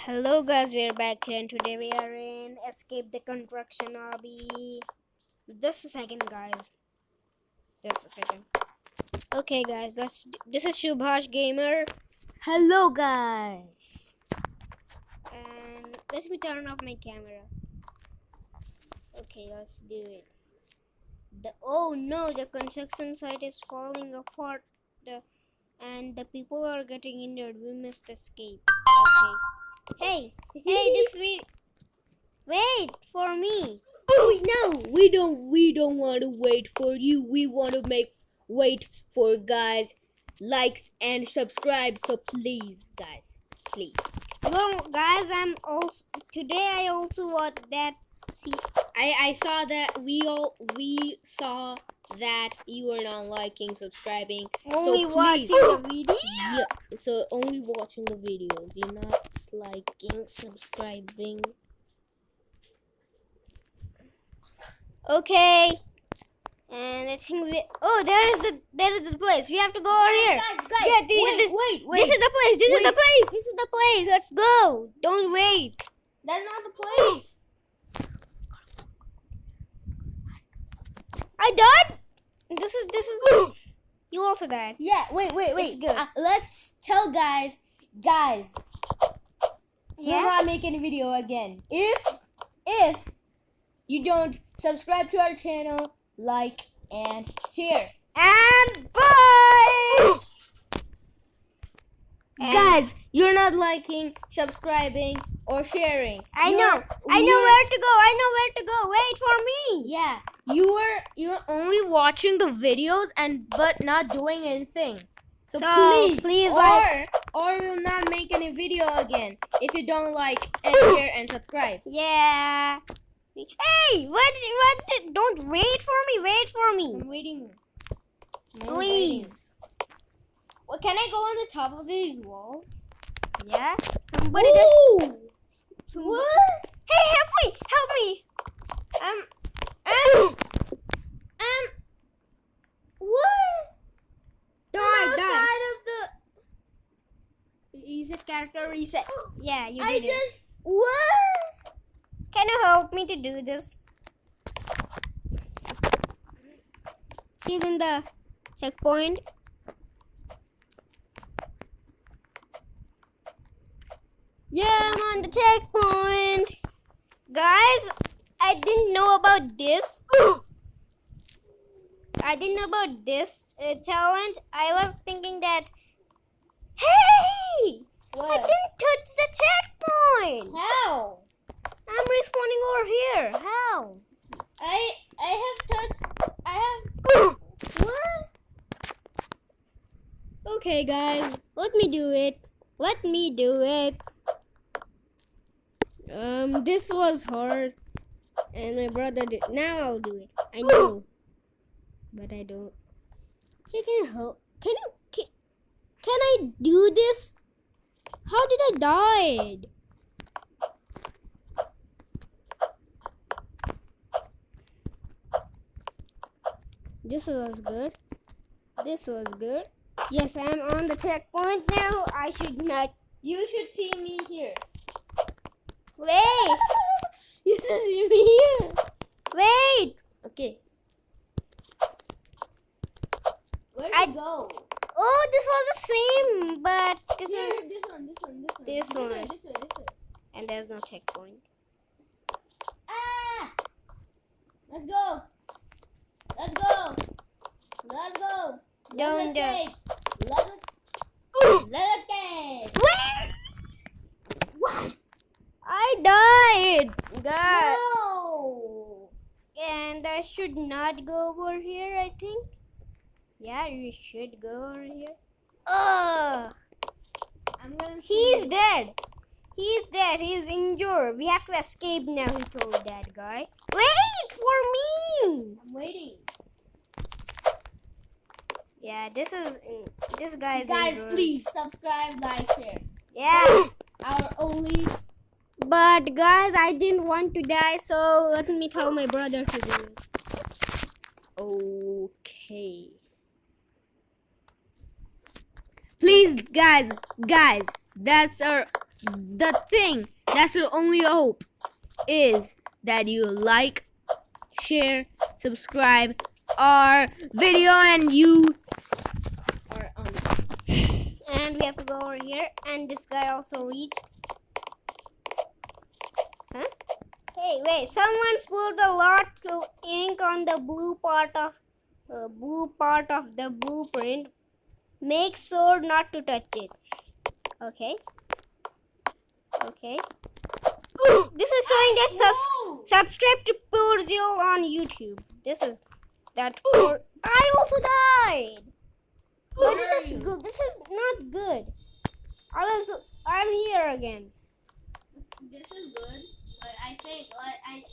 Hello guys, we're back here and today we are in Escape the Construction Obby. Just a second guys. Just a second. Okay guys, this is Shubhash Gamer. Hello guys. And let me turn off my camera. Okay, let's do it. Oh no, the construction site is falling apart. And the people are getting injured. We must escape. Okay. Hey, wait for me. Oh no, we don't want to wait for you. We want to wait for guys likes and subscribe. So please guys, please. Well guys, I also watched that. See, I saw that we saw that you were not liking, subscribing. only so please, watching the video. Yeah, so only watching the videos. You're not liking, subscribing. Okay. And I think there is the place. We have to go over here. Guys, Yeah, wait. This is the place. This is the place. Let's go. Don't wait. That's not the place. I died. This is. You also died. Yeah, wait. It's good. Let's tell guys, Yeah. we're not making a video again. If you don't subscribe to our channel, like and share. And bye. Guys, you're not liking, subscribing, or sharing. I know where to go. Wait for me. Yeah, you're only watching the videos but not doing anything. So please or we'll not make any video again if you don't like and share and subscribe. Yeah. Hey, don't wait for me. Wait for me. I'm waiting. Please. Well, can I go on the top of these walls? Yeah. Somebody Ooh! What? Hey, help me. What? Die. Outside of the. Reset character reset. Yeah, you I did it. just what? Can you help me to do this? He's in the checkpoint. Yeah, I'm on the checkpoint. Guys, I didn't know about this. I didn't know about this challenge. I was thinking that, hey, What? I didn't touch the checkpoint. How? I'm respawning over here. How? I have. What? Okay, guys, let me do it. This was hard, and my brother did. Now I'll do it. I know, but I don't. He can help. Can I do this? How did I die? This was good. Yes, I'm on the checkpoint now. I should not. You should see me here. Wait. You should see me here. Wait. Okay. Where I- to go? Oh, this was the same, but this Here, is. this one. This one. This way. And there's no checkpoint. Ah! Let's go. Don't do. Let's escape. What? I died, guys. No. And I should not go over here, I think. Yeah, you should go over here. Oh, I'm gonna he's dead. He's injured. We have to escape now, he told that guy. Wait for me. I'm waiting. Yeah, this guy is Guys, injured. please subscribe, like, share. Yeah. Our only. But guys, I didn't want to die, so let me tell my brother to do it. Okay. Please, guys, that's our the thing. That's your only hope. Is that you like, share, subscribe our video, and you are on. And we have to go over here. And this guy also reached. Huh? Hey, wait! Someone spilled a lot of ink on the blue part of the blueprint. Make sure not to touch it. Okay. Okay. This is showing that subscribe to Purzel on YouTube. This is that. I also died. But this is good. This is not good. I'm here again. This is good, but I think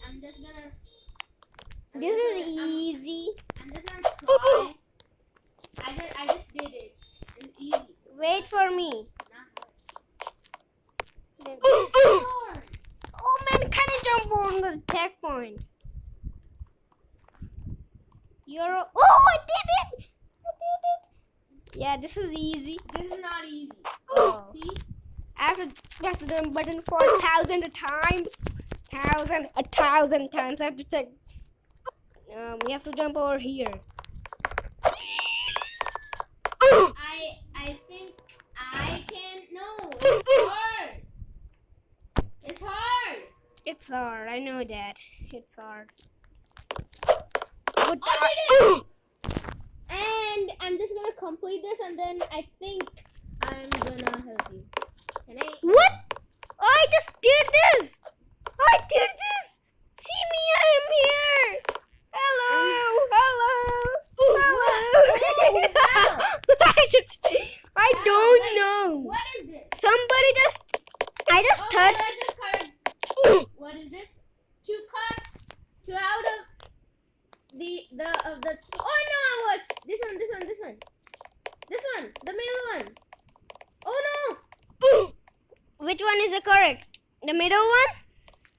I'm just gonna. This is easy. I'm just gonna try. I just did it. It's easy. Wait for me. Oh man, can I jump on the checkpoint? Oh, I did it! Yeah, this is easy. This is not easy. Oh. See? I have to press the button for 1,000 times. 1,000 times. I have to check. We have to jump over here. I think I can. No, it's hard. It's hard. It's hard. I know that. It's hard. I did it. And I'm just gonna complete this, and then I think I'm gonna help you. Can I? What? I just did this. I did this. See me, I am here. Hello. I don't know. What is this? Somebody I just touched. What is this? Two out of the. Oh no! What? This one, the middle one. Oh no! Which one is the correct? The middle one?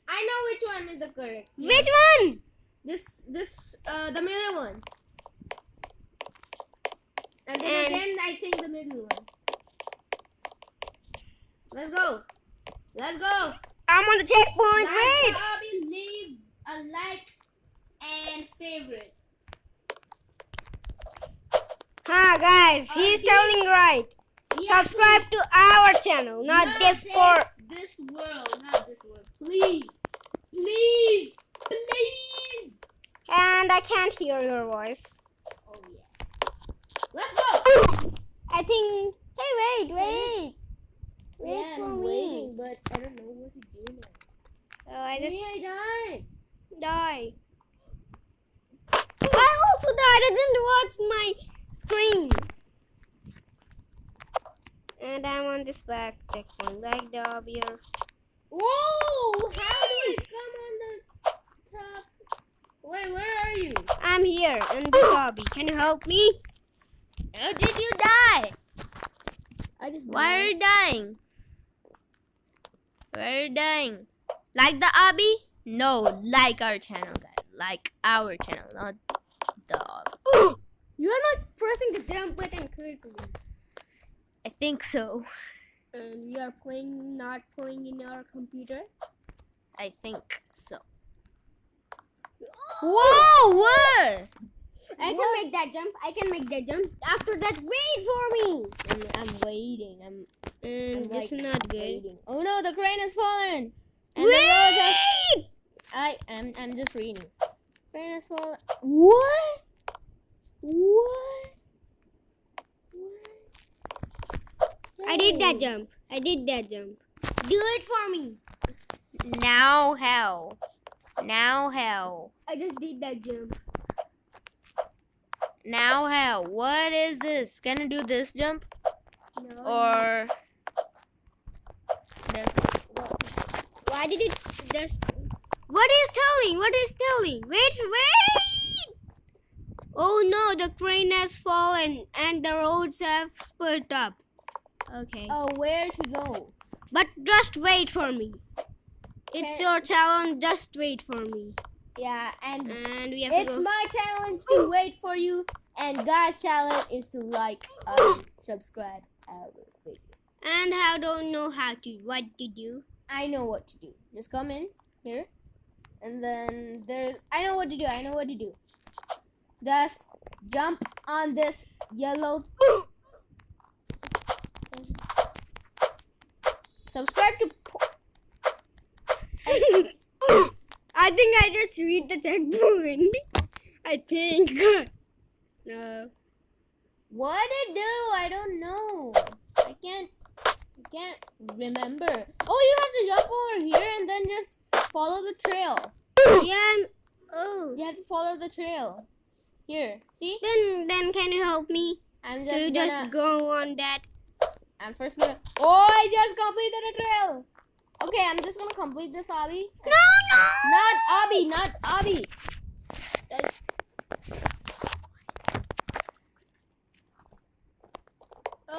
I know which one is the correct. Which one? The middle one. And then again, I think the middle one. Let's go. I'm on the checkpoint. Wait. Probably leave a like and favorite. Guys, he's telling right. Subscribe to our channel, not Discord. This world, not this world. Please. And I can't hear your voice. Oh yeah. Let's go. I think. Hey, wait. Yeah, For I'm me. waiting, but I don't know what to do now. Oh, I just I died. die. I also died. I didn't watch my screen. And I'm on this back checkpoint, like the obvious. Whoa! How do I come on the top? Wait, where are you? I'm here in the lobby. Can you help me? How did you die? Why are you dying? Why are you dying? Like the obby? No, like our channel, guys. Like our channel, not the obby. You're not pressing the jump button quickly. I think so. And we are not playing in our computer. I think so. Whoa! What? I can make that jump. After that, wait for me. I'm waiting. And this is not good. Waiting. Oh no, the crane has fallen. And Wait! I'm just reading. Crane has fallen. What? I did that jump. Do it for me. Now how? I just did that jump. Now how? What is this? Can I do this jump? No. Or Why did it just... What is telling? Wait! Oh no, the crane has fallen and the roads have split up. Okay. oh, where to go? But just wait for me. It's your challenge, just wait for me. Yeah, and we have it's to go. my challenge to wait for you, and God's challenge is to like and subscribe our video. And I don't know what to do. I know what to do. Just come in here. And then I know what to do. Just jump on this yellow. Subscribe to. I think I just read the checkpoint. I think. No. What did it do? I don't know. I can't remember. Oh, you have to jump over here and then just follow the trail. Yeah. Oh. You have to follow the trail. Here, see? Then can you help me? I'm So you just go on that. I'm first gonna. Oh, I just completed a trail. Okay, I'm just gonna complete this obby. No. Not obby.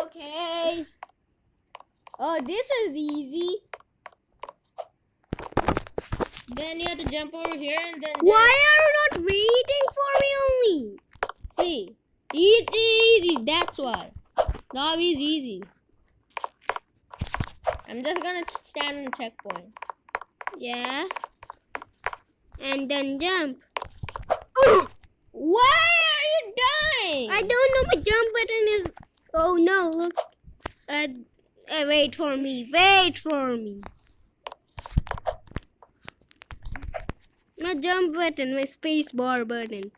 Okay. Oh, this is easy. Then you have to jump over here and then. Why are you not waiting for me only? See, easy. That's why. The obby is easy. I'm just gonna stand on the checkpoint. Yeah. And then jump. Why are you dying? I don't know. My jump button is. Oh no! Look. Wait for me. My jump button. My space bar button.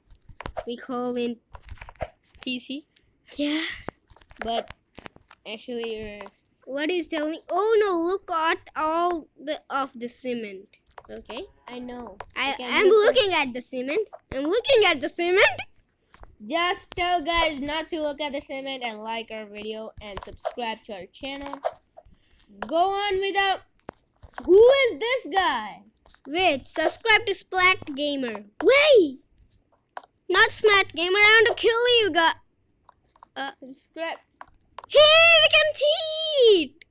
We call it PC. Yeah. But actually, you're. What is telling? Oh no! Look at all of the cement. Okay. I know. I'm looking at the cement. Just tell guys not to look at the cement and like our video and subscribe to our channel. Go on without. Who is this guy? Wait, subscribe to Splat Gamer. Wait! Not Splat Gamer, I want to kill you guys. Subscribe. Hey, we can cheat!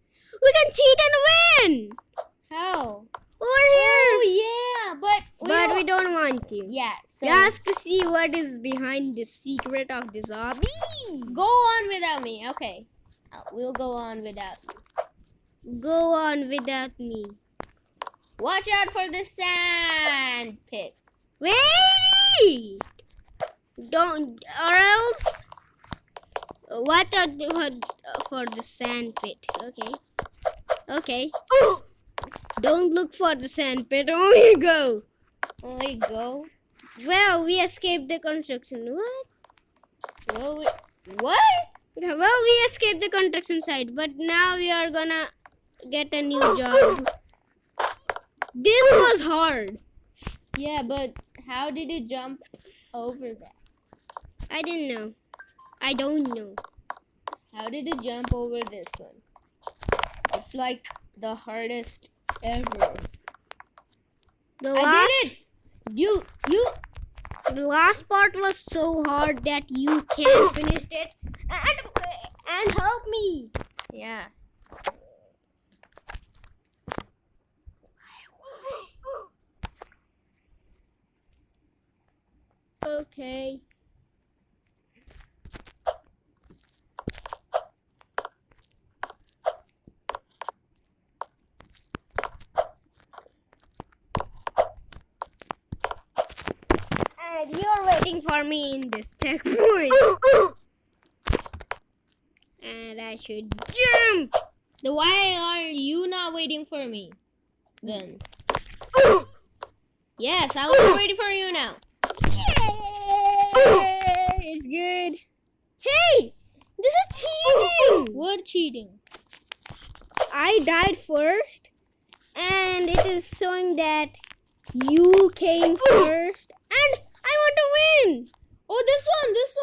And win! How? Over here! Oh yeah, but we don't want to. Yeah, so You have to see what is behind the secret of this obby. go on without me. Okay, we'll go on without you. Go on without me. Watch out for the sand pit. Wait! Don't, or else. Watch out for the sand pit. Okay. Don't look for the sand pit. Only go. Only go. Well, we escaped the construction. What? What? Well, we escaped the construction site, but now we are gonna get a new job. This was hard. Yeah, but how did you jump over that? I don't know. How did you jump over this one? It's like the hardest ever. I did it! You. The last part was so hard that you can't finish it. And help me. Yeah. Okay. And you're waiting for me in this checkpoint. And I should jump. Why are you not waiting for me? Then. Yes, I'll be waiting for you now. Yay! It's good. Hey! This is cheating! What cheating? I died first, and it is showing that you came first, and I want to win! Oh, this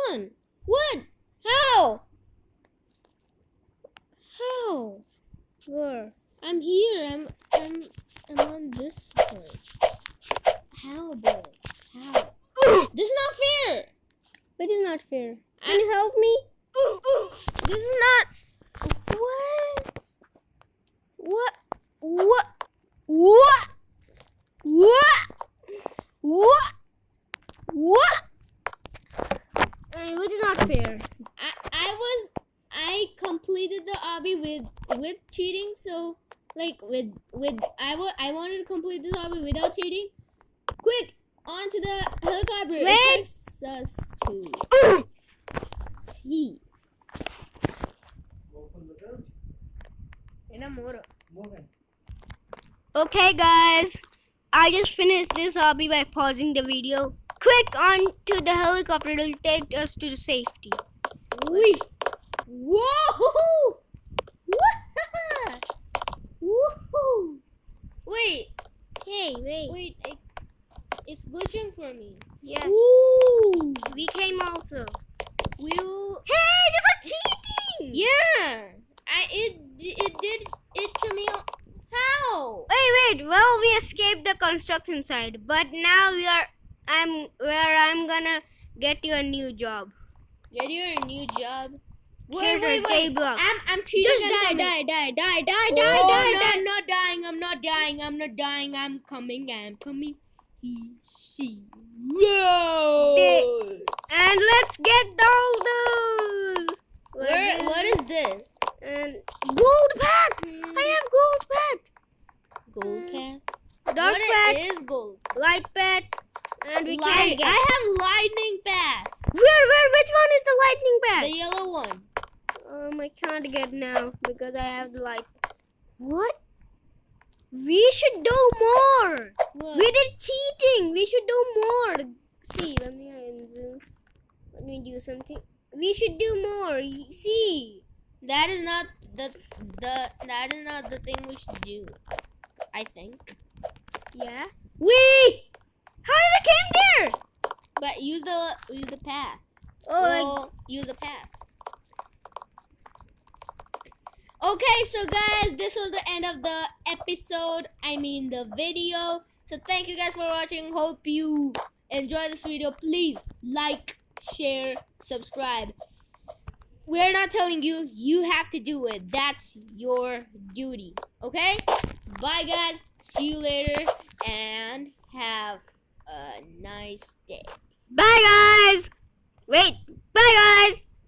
one. What? How? Where? I'm here. I'm on this point. How, bro? How? This is not fair. It is not fair. Can you help me? This is not. What? Which is not fair. I completed the obby with cheating. So like with I wanted to complete this hobby without cheating. Quick, onto the helicopter. Wait. It takes us to sea. Enamoro. Okay, guys. I just finished this hobby by pausing the video. Quick, on to the helicopter. It'll take us to the safety. Wee. Whoa! Woohoo! Wait, Hey, wait. it's glitching for me. Yes. Ooh! We came also. We'll. Hey, this is cheating! Yeah! It did it to me. How? Wait. Well, we escaped the construction site, but now I'm gonna get you a new job. Get you a new job. Here's a table. I'm cheating. Just and die. I'm not dying. I'm coming. He, she. Whoa! And let's get all those. What is this? And gold pack. I have gold pack. Gold cat. Dark What pack. is gold? Light pack. And we can't get. I have lightning path. Where? Which one is the lightning pack? The yellow one. I can't get now because I have the light. What? We should do more. What? We did cheating. We should do more. See, let me zoom. Let me do something. We should do more. See. That is not that is not the thing we should do. I think. Yeah. How did I came there? But use the path. Oh, Use the path. Okay, so guys, this was the end of the episode. I mean the video. So thank you guys for watching. Hope you enjoy this video. Please like, share, subscribe. We're not telling you. You have to do it. That's your duty. Okay? Bye guys. See you later and have a nice day. bye guys. Wait. Bye guys.